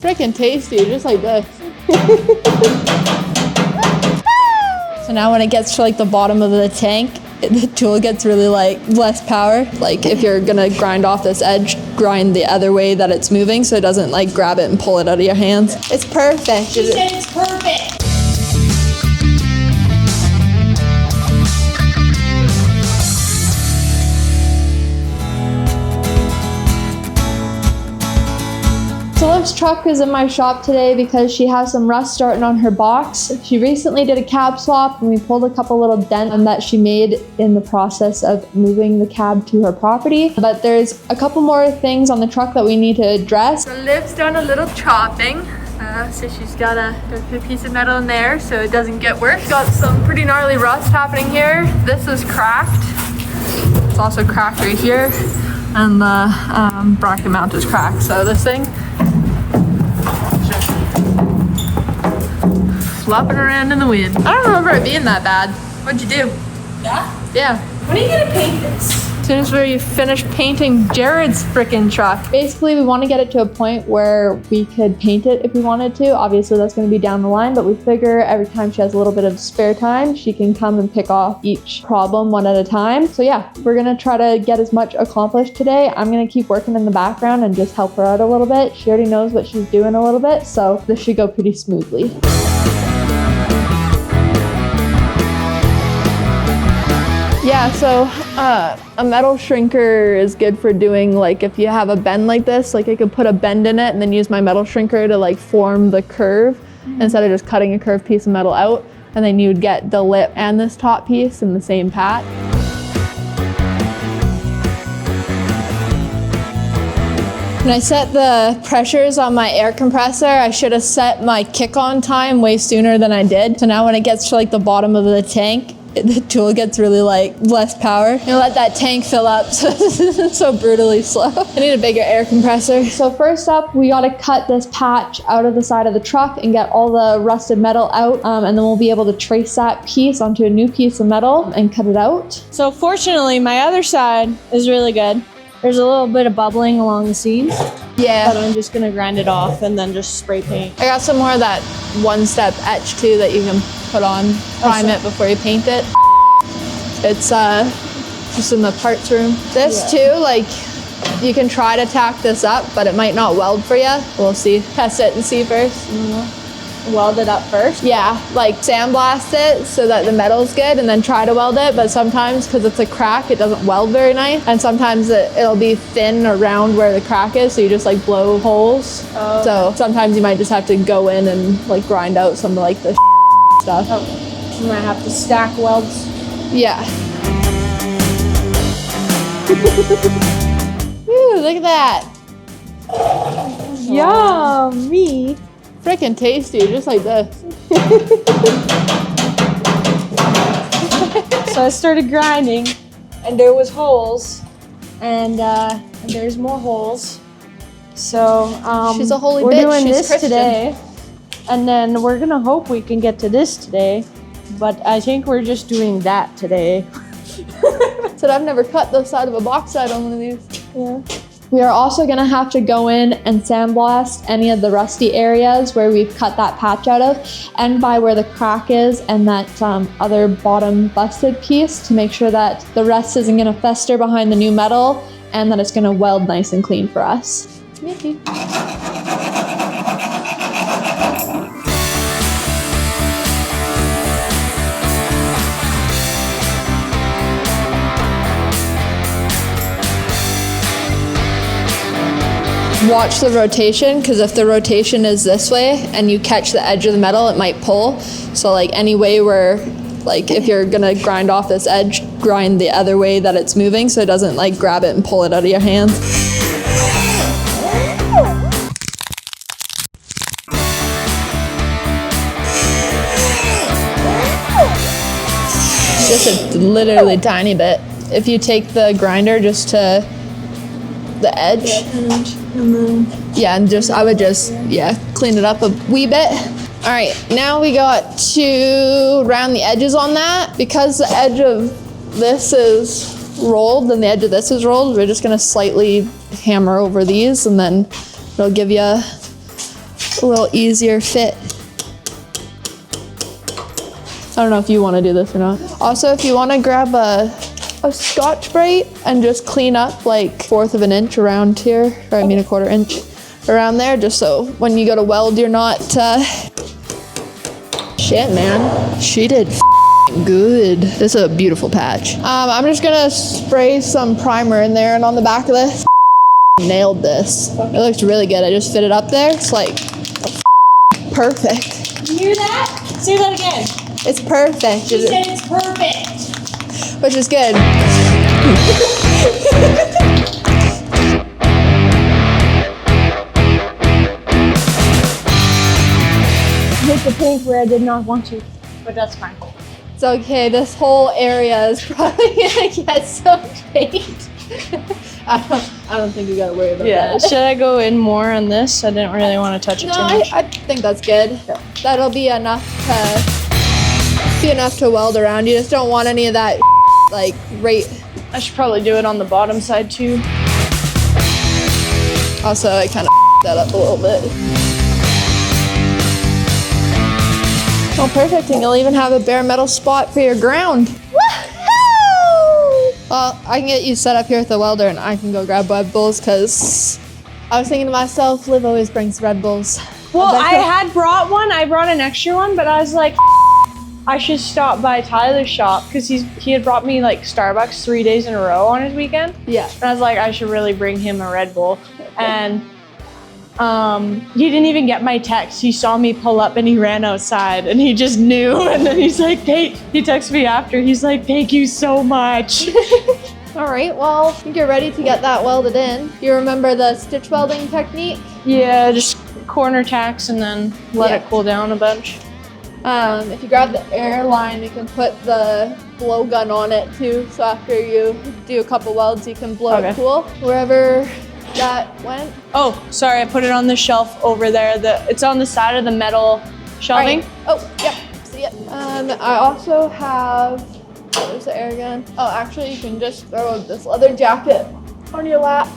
Freaking tasty, just like this. So now when it gets to like the bottom of the tank, the tool gets really like less power. Like if you're gonna grind off this edge, grind the other way that it's moving so it doesn't like grab it and pull it out of your hands. It's perfect. She said it's perfect. So Liv's truck is in my shop today because she has some rust starting on her box. She recently did a cab swap and we pulled a couple little dents that she made in the process of moving the cab to her property. But there's a couple more things on the truck that we need to address. So Liv's done a little chopping. So she's got a piece of metal in there so it doesn't get worse. Got some pretty gnarly rust happening here. This is cracked. It's also cracked right here. And the bracket mount is cracked. So this thing flopping around in the wind. I don't remember it being that bad. What'd you do? Yeah? Yeah. When are you gonna paint this? As soon as we finish painting Jared's freaking truck. Basically, we want to get it to a point where we could paint it if we wanted to. Obviously, that's going to be down the line, but we figure every time she has a little bit of spare time, she can come and pick off each problem one at a time. So yeah, we're going to try to get as much accomplished today. I'm going to keep working in the background and just help her out a little bit. She already knows what she's doing a little bit, so this should go pretty smoothly. Yeah, so a metal shrinker is good for doing, like, if you have a bend like this, like I could put a bend in it and then use my metal shrinker to like form the curve instead of just cutting a curved piece of metal out. And then you'd get the lip and this top piece in the same pat. When I set the pressures on my air compressor, I should have set my kick-on time way sooner than I did. So now when it gets to like the bottom of the tank, the tool gets really like less power. You let that tank fill up so brutally slow. I need a bigger air compressor. So first up, we gotta cut this patch out of the side of the truck and get all the rusted metal out. And then we'll be able to trace that piece onto a new piece of metal and cut it out. So fortunately, my other side is really good. There's a little bit of bubbling along the seams. Yeah. But I'm just gonna grind it off and then just spray paint. I got some more of that one-step etch too that you can put on, prime it before you paint it. It's just in the parts room. This too, like, you can try to tack this up, but it might not weld for you. We'll see. Test it and see first. Weld it up first? Yeah, like sandblast it so that the metal's good and then try to weld it. But sometimes, because it's a crack, it doesn't weld very nice. And sometimes it'll be thin around where the crack is, so you just like blow holes. Oh. So sometimes you might just have to go in and like grind out some of like the stuff. Oh. You might have to stack welds. Yeah. Ooh, look at that. Yummy. Freaking tasty, just like this. So I started grinding and there was holes and there's more holes. So she's a holy we're bitch. doing She's this Christian. today. And then we're gonna hope we can get to this today. But I think we're just doing that today. Said I've never cut the side of a box side on one of these. Yeah. We are also gonna have to go in and sandblast any of the rusty areas where we've cut that patch out of, and by where the crack is and that other bottom busted piece to make sure that the rust isn't gonna fester behind the new metal and that it's gonna weld nice and clean for us. Yippee. Watch the rotation, because if the rotation is this way and you catch the edge of the metal, it might pull. So like any way where, like if you're gonna grind off this edge, grind the other way that it's moving so it doesn't like grab it and pull it out of your hands. Just a literally tiny bit. If you take the grinder just to the edge, yeah, and just I would just clean it up a wee bit. All right, now we got to round the edges on that. Because the edge of this is rolled and the edge of this is rolled, we're just gonna slightly hammer over these and then it'll give you a little easier fit. I don't know if you want to do this or not. Also, if you want to grab a Scotch-Brite and just clean up like 1/4 of an inch around here, or I mean 1/4 inch around there, just so when you go to weld, you're not, shit, man. She did good. This is a beautiful patch. I'm just gonna spray some primer in there, and on the back of this, nailed this. It looks really good. I just fit it up there. It's like perfect. You hear that? Say that again. It's perfect. She said it's perfect. Which is good. Hit the pink where I did not want to, but that's fine. It's okay. This whole area is probably gonna get some paint. I don't think you gotta worry about that. Should I go in more on this? I didn't really want to touch it No, too much. I think that's good. Yeah. That'll be enough to weld around. You just don't want any of that like right. I should probably do it on the bottom side too. Also, I kind of that up a little bit. Oh, perfect. And you'll even have a bare metal spot for your ground. Woohoo! Well, I can get you set up here with the welder and I can go grab Red Bulls because I was thinking to myself, Liv always brings Red Bulls. Well, I had brought one. I brought an extra one, but I was like, I should stop by Tyler's shop because he had brought me like Starbucks 3 days in a row on his weekend. Yeah. And I was like, I should really bring him a Red Bull. And he didn't even get my text. He saw me pull up and he ran outside and he just knew. And then he's like, he texted me after. He's like, thank you so much. All right, well, I think you're ready to get that welded in. You remember the stitch welding technique? Yeah, just corner tacks and then let it cool down a bunch. If you grab the air line, you can put the blowgun on it too. So after you do a couple welds, you can blow it cool wherever that went. Oh, sorry, I put it on the shelf over there. It's on the side of the metal shelving. Right. Oh, yep, see it. I also have, there's the air gun. Oh, actually, you can just throw this leather jacket on your lap,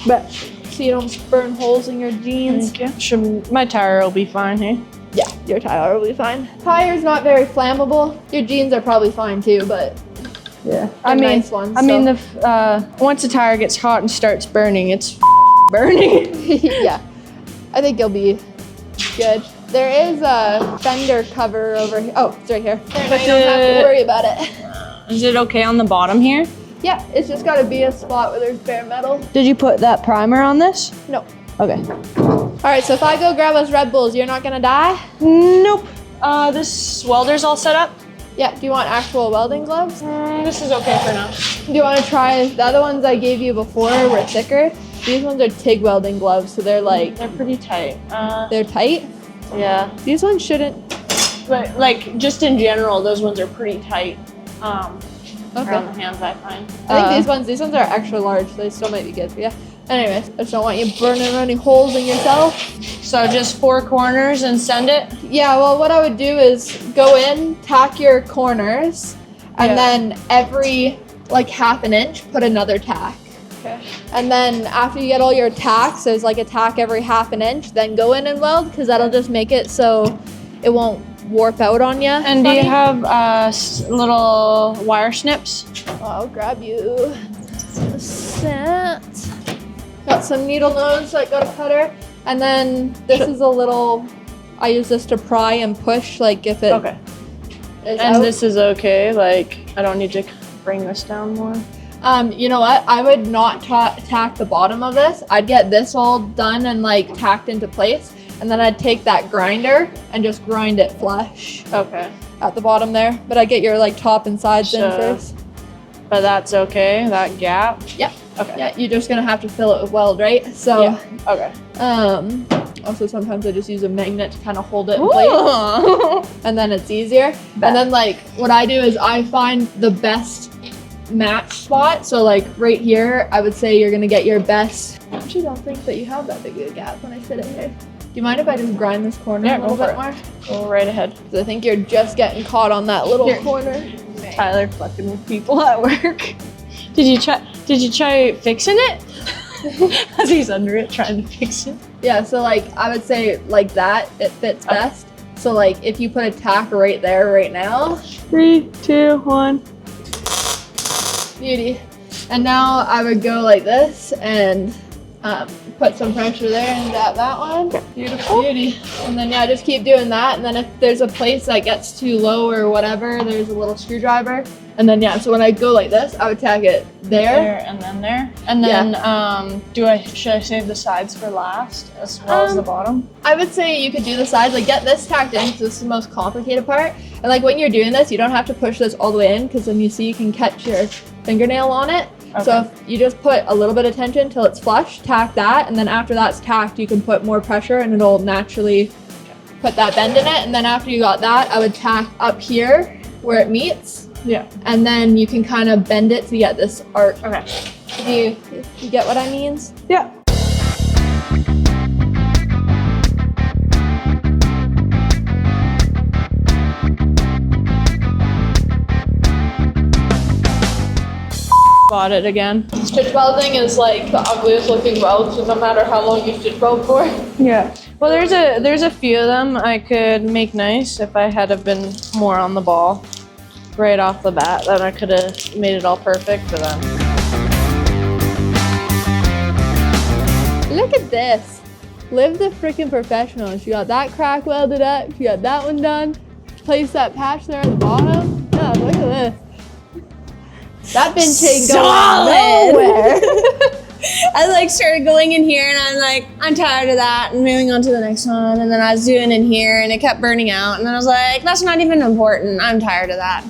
but so you don't burn holes in your jeans. My tire will be fine, hey? Yeah, your tire will be fine. Tire's not very flammable. Your jeans are probably fine too, but yeah, nice ones. Once a tire gets hot and starts burning, it's burning. Yeah, I think you'll be good. There is a fender cover over here. Oh, it's right here. You don't have to worry about it. Is it okay on the bottom here? Yeah, it's just got to be a spot where there's bare metal. Did you put that primer on this? No. Okay. All right, so if I go grab us Red Bulls, you're not gonna die? Nope. This welder's all set up. Yeah, do you want actual welding gloves? This is okay for now. Do you want to try, the other ones I gave you before were thicker. These ones are TIG welding gloves, so they're like... They're pretty tight. They're tight? Yeah. These ones shouldn't... But like, just in general, those ones are pretty tight. Around the hands, I find. I think these ones are extra large, so they still might be good for you. Anyways, I just don't want you burning any holes in yourself. So just 4 corners and send it? Yeah, well, what I would do is go in, tack your corners, and then every like half an inch, put another tack. Okay. And then after you get all your tacks, there's like a tack every half an inch, then go in and weld, because that'll just make it so it won't warp out on you. And do you have little wire snips? I'll grab you a set. Got some needle nose, so I got a cutter. And then this is a little, I use this to pry and push, like if it is out. This is okay, like I don't need to bring this down more. You know what? I would not tack the bottom of this. I'd get this all done and like tacked into place. And then I'd take that grinder and just grind it flush. Okay. At the bottom there. But I get your like top and sides in first. But that's okay, that gap? Yep. Okay. Yeah, you're just gonna have to fill it with weld, right? So. Yeah. Okay. Also sometimes I just use a magnet to kind of hold it in place. And then it's easier. And then like what I do is I find the best match spot. So like right here, I would say you're gonna get your best. I actually don't think that you have that big of a gap when I sit it here. Do you mind if I just grind this corner a little bit more? Go right ahead. Because I think you're just getting caught on that little corner. Tyler fucking with people at work. Did you try fixing it? As he's under it trying to fix it. Yeah, so like I would say like that, it fits best. So like if you put a tack right there right now. 3, 2, 1. Beauty. And now I would go like this and put some pressure there and that one. Beautiful. Beauty. And then yeah, just keep doing that. And then if there's a place that gets too low or whatever, there's a little screwdriver. And then yeah, so when I go like this, I would tack it there and then there. And then should I save the sides for last as well as the bottom? I would say you could do the sides, like get this tacked in because this is the most complicated part. And like when you're doing this, you don't have to push this all the way in because then you see you can catch your fingernail on it. Okay. So if you just put a little bit of tension till it's flush, tack that, and then after that's tacked, you can put more pressure and it'll naturally put that bend in it. And then after you got that, I would tack up here where it meets. Yeah. And then you can kind of bend it to get this arc. Okay. Do you get what I mean? Yeah. Got it again. Stitch welding is like the ugliest looking weld, so no matter how long you stitch weld for. Yeah. Well, there's a few of them I could make nice if I had have been more on the ball right off the bat. Then I could have made it all perfect for them. Look at this. Live the freaking professional. She got that crack welded up. She got that one done. Place that patch there at the bottom. Yeah, look at this. That bench ain't going nowhere. I like started going in here and I'm like, I'm tired of that and moving on to the next one. And then I was doing in here and it kept burning out. And then I was like, that's not even important. I'm tired of that.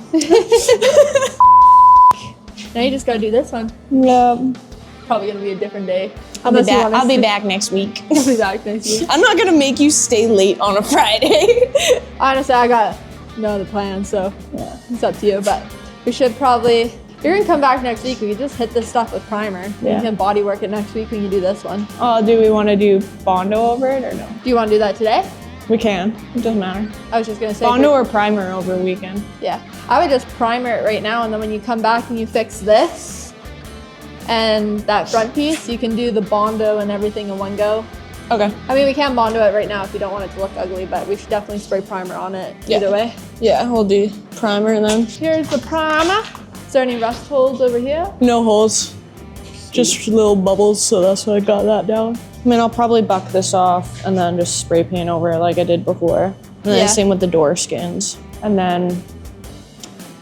Now you just gotta do this one. Yeah. Probably gonna be a different day. I'll be back next week. I'll be back next week. I'm not gonna make you stay late on a Friday. Honestly, I got no other plan, so yeah, it's up to you. But we should probably, you're gonna come back next week. We could just hit this stuff with primer. Yeah. You can body work it next week when you do this one. Oh, do we want to do Bondo over it or no? Do you want to do that today? We can. It doesn't matter. I was just gonna say Bondo or primer over the weekend. Yeah, I would just primer it right now, and then when you come back and you fix this and that front piece, you can do the Bondo and everything in one go. Okay. I mean, we can Bondo it right now if you don't want it to look ugly, but we should definitely spray primer on it either way. Yeah, we'll do primer and then. Here's the primer. Is there any rust holes over here? No holes, just little bubbles, so that's why I got that down. I mean, I'll probably buck this off and then just spray paint over it like I did before. And then same with the door skins. And then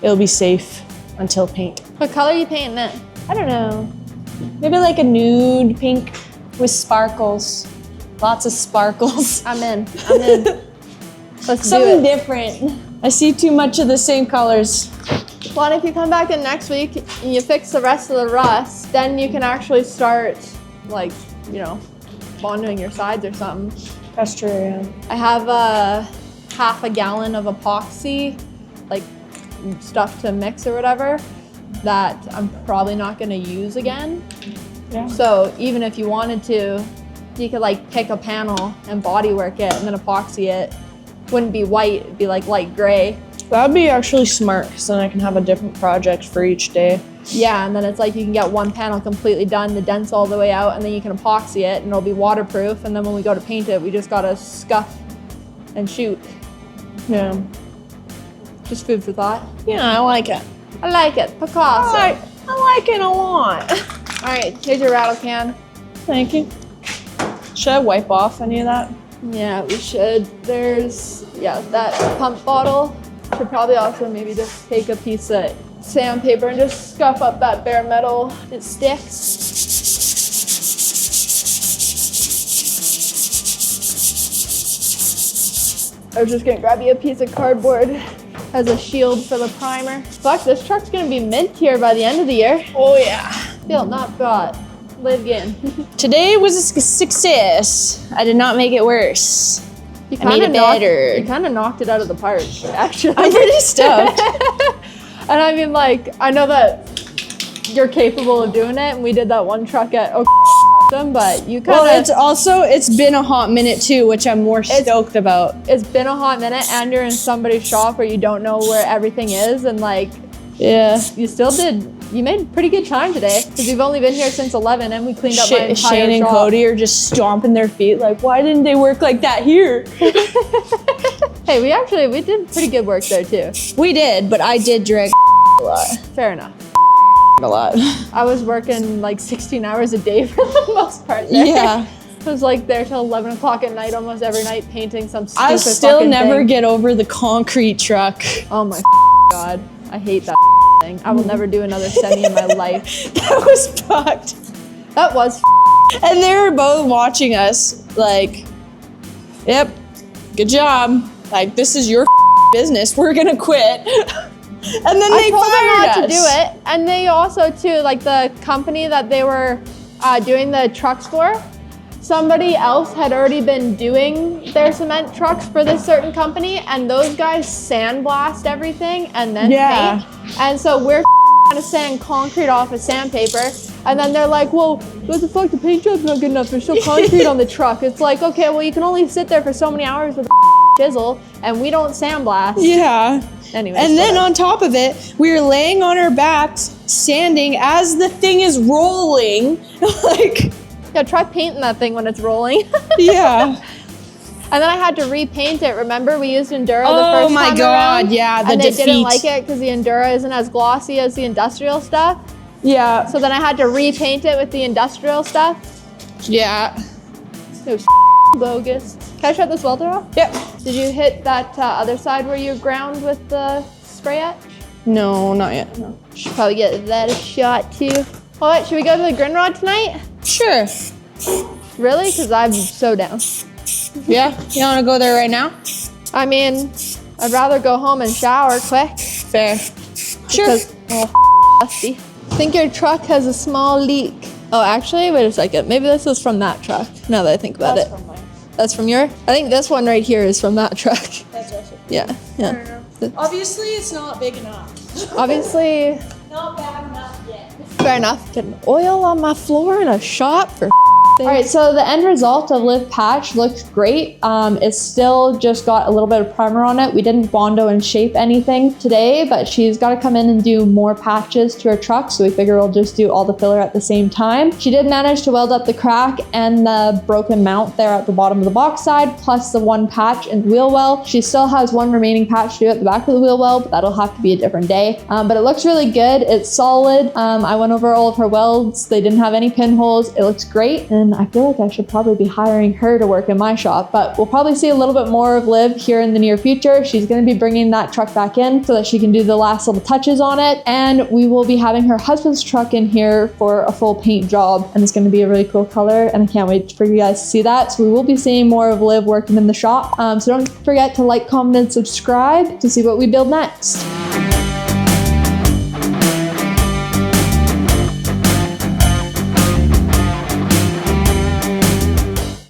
it'll be safe until paint. What color are you painting it? I don't know. Maybe like a nude pink with sparkles. Lots of sparkles. I'm in. Let's Something do it. different. I see too much of the same colors. Well, if you come back in next week and you fix the rest of the rust, then you can actually start, like, you know, bondoing your sides or something. That's true, yeah. I have half a gallon of epoxy, like stuff to mix or whatever, that I'm probably not going to use again. Yeah. So even if you wanted to, you could like pick a panel and body work it and then epoxy it. Wouldn't be white, it'd be like light gray. That'd be actually smart, because then I can have a different project for each day. Yeah, and then it's like you can get one panel completely done, the dent's all the way out, and then you can epoxy it and it'll be waterproof, and then when we go to paint it, we just gotta scuff and shoot. Yeah. Just food for thought. Yeah, I like it. I like it. Picasso. I like it a lot. All right, here's your rattle can. Thank you. Should I wipe off any of that? Yeah, we should. There's, that pump bottle. Should probably also maybe just take a piece of sandpaper and just scuff up that bare metal. It sticks. I was just gonna grab you a piece of cardboard as a shield for the primer. Fuck, this truck's gonna be mint here by the end of the year. Oh yeah. Feel not bad. Live again. Today was a success. I did not make it worse. You I made it better. You kind of knocked it out of the park, actually. I'm pretty stoked. And I mean, like, I know that you're capable of doing it, and we did that one truck at but you kind of. Well, it's been a hot minute too, which I'm more stoked about. It's been a hot minute, and you're in somebody's shop where you don't know where everything is, and like, Yeah. you still did You made pretty good time today because we've only been here since 11 and we cleaned up my entire Shane and shop. Cody are just stomping their feet like, why didn't they work like that here? Hey, we did pretty good work there too. We did, but I did drink a lot. Fair enough. A lot. I was working like 16 hours a day for the most part there. Yeah. I was like there till 11 o'clock at night almost every night painting some stupid I still fucking never thing. get over the concrete truck. Oh my God. I hate that thing. I will never do another semi in my life. That was fucked. That was And they were both watching us like, yep, good job. Like, this is your business. We're gonna quit. And then they I told them fired not us. to do it. And they also too, like the company that they were doing the trucks for, somebody else had already been doing their cement trucks for this certain company, and those guys sandblast everything and then paint. And so we're trying to sand concrete off of sandpaper, and then they're like, well, what the fuck, the paint job's not good enough, there's still concrete on the truck. It's like, okay, well, you can only sit there for so many hours with a chisel, and we don't sandblast. Yeah. Anyways, And then whatever. on top of it, we were laying on our backs, sanding as the thing is rolling. Like, Yeah, try painting that thing when it's rolling. yeah. And then I had to repaint it. Remember, we used Endura the Oh first my time God, around? yeah, the and they defeat. didn't like it because the Endura isn't as glossy as the industrial stuff. Yeah. So then I had to repaint it with the industrial stuff. Yeah. It was bogus. Can I shut this welder off? Yep. Did you hit that other side where you ground with the spray at? No, not yet. No. Should probably get that a shot too. All right, should we go to the grin rod tonight? Sure. Really? Because I'm so down. Yeah. You want to go there right now? I mean, I'd rather go home and shower quick. Fair. Sure. Because, dusty. I think your truck has a small leak. Oh, actually, wait a second. Maybe this is from that truck, now that I think about it. From mine. That's from your? I think this one right here is from that truck. That's also. Yeah, yeah. Obviously, it's not big enough. Obviously, Not bad enough yet. fair enough. Getting oil on my floor in a shop for all right, so the end result of Live Patch looks great. It's still just got a little bit of primer on it. We didn't Bondo and shape anything today, but she's got to come in and do more patches to her truck, so we figure we'll just do all the filler at the same time. She did manage to weld up the crack and the broken mount there at the bottom of the box side, plus the one patch in the wheel well. She still has one remaining patch to do at the back of the wheel well, but that'll have to be a different day. But it looks really good. It's solid. I went over all of her welds. They didn't have any pinholes. It looks great, and I feel like I should probably be hiring her to work in my shop, but we'll probably see a little bit more of Liv here in the near future. She's going to be bringing that truck back in so that she can do the last little touches on it, and we will be having her husband's truck in here for a full paint job, and it's going to be a really cool color, and I can't wait for you guys to see that. So we will be seeing more of Liv working in the shop, so don't forget to like, comment, and subscribe to see what we build next.